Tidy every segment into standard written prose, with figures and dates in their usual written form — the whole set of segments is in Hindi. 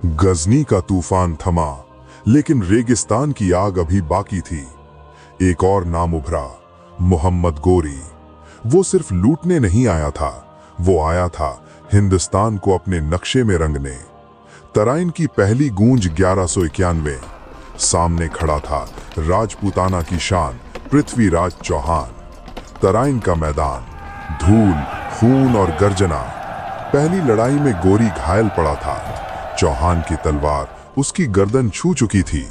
गजनी का तूफान थमा, लेकिन रेगिस्तान की आग अभी बाकी थी। एक और नाम उभरा, मोहम्मद गोरी। वो सिर्फ लूटने नहीं आया था, वो आया था हिंदुस्तान को अपने नक्शे में रंगने। तराइन की पहली गूंज 1191। सामने खड़ा था राजपूताना की शान पृथ्वीराज चौहान। तराइन का मैदान, धूल, खून और गर्जना। पहली लड़ाई में गोरी घायल पड़ा था। चौहान की तलवार उसकी गर्दन छू चुकी थी,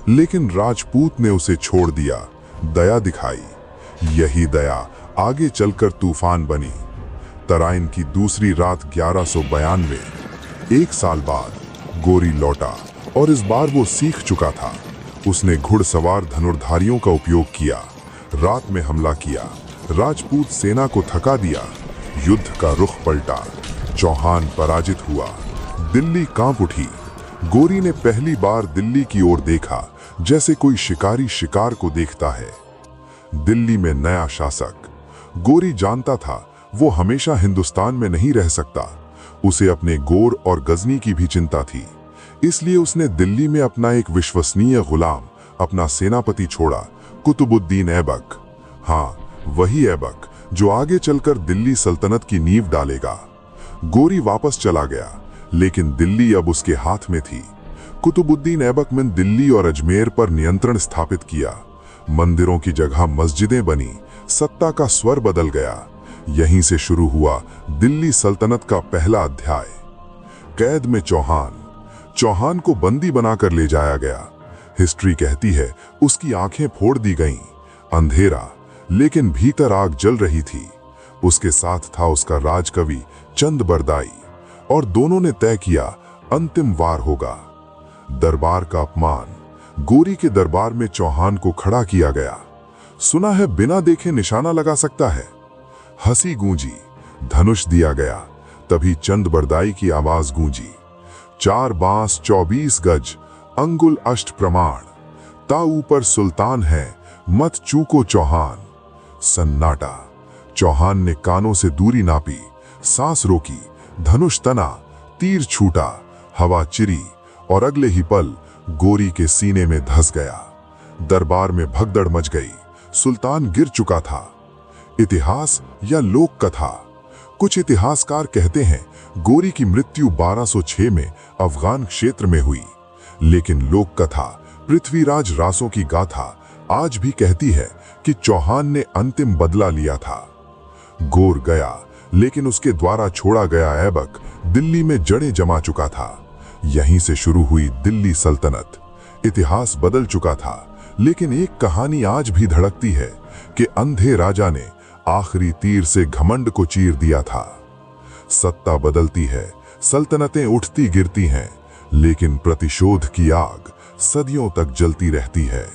लेकिन राजपूत ने उसे छोड़ दिया, दया दिखाई। यही दया आगे चलकर तूफान बनी। तराइन की दूसरी रात 1192। एक साल बाद गोरी लौटा और इस बार वो सीख चुका था। उसने घुड़सवार धनुर्धारियों का उपयोग किया, रात में हमला किया, राजपूत सेना को थका दिया। युद्ध का रुख पलटा, चौहान पराजित हुआ, दिल्ली कांप उठी। गोरी ने पहली बार दिल्ली की ओर देखा, जैसे कोई शिकारी शिकार को देखता है। दिल्ली में नया शासक। गोरी जानता था वो हमेशा हिंदुस्तान में नहीं रह सकता। उसे अपने गोर और गजनी की भी चिंता थी। इसलिए उसने दिल्ली में अपना एक विश्वसनीय गुलाम, अपना सेनापति छोड़ा, कुतुबुद्दीन ऐबक। हाँ, वही ऐबक जो आगे चलकर दिल्ली सल्तनत की नींव डालेगा। गोरी वापस चला गया, लेकिन दिल्ली अब उसके हाथ में थी। कुतुबुद्दीन ऐबक ने दिल्ली और अजमेर पर नियंत्रण स्थापित किया। मंदिरों की जगह मस्जिदें बनी, सत्ता का स्वर बदल गया। यहीं से शुरू हुआ दिल्ली सल्तनत का पहला अध्याय। कैद में चौहान। चौहान को बंदी बनाकर ले जाया गया। हिस्ट्री कहती है उसकी आंखें फोड़ दी गईं। अंधेरा, लेकिन भीतर आग जल रही थी। उसके साथ था उसका राजकवि चंद बरदाई, और दोनों ने तय किया अंतिम वार होगा। दरबार का अपमान। गोरी के दरबार में चौहान को खड़ा किया गया। सुना है बिना देखे निशाना लगा सकता है। हंसी गूंजी, धनुष दिया गया। तभी चंद बरदाई की आवाज गूंजी, 4 बांस 24 गज, अंगुल अष्ट प्रमाण। ता ऊपर सुल्तान है, मत चूको चौहान। सन्नाटा। चौहान ने कानों से दूरी नापी, सांस रोकी, धनुष तना, तीर छूटा, हवा चिरी, और अगले ही पल गोरी के सीने में धंस गया। दरबार में भगदड़ मच गई। सुल्तान गिर चुका था। इतिहास या लोक कथा। कुछ इतिहासकार कहते हैं गोरी की मृत्यु 1206 में अफगान क्षेत्र में हुई, लेकिन लोक कथा, पृथ्वीराज रासों की गाथा आज भी कहती है कि चौहान ने अंतिम बदला लिया था। गोर गया, लेकिन उसके द्वारा छोड़ा गया ऐबक दिल्ली में जड़ें जमा चुका था। यहीं से शुरू हुई दिल्ली सल्तनत। इतिहास बदल चुका था, लेकिन एक कहानी आज भी धड़कती है कि अंधे राजा ने आखिरी तीर से घमंड को चीर दिया था। सत्ता बदलती है, सल्तनतें उठती गिरती हैं, लेकिन प्रतिशोध की आग सदियों तक जलती रहती है।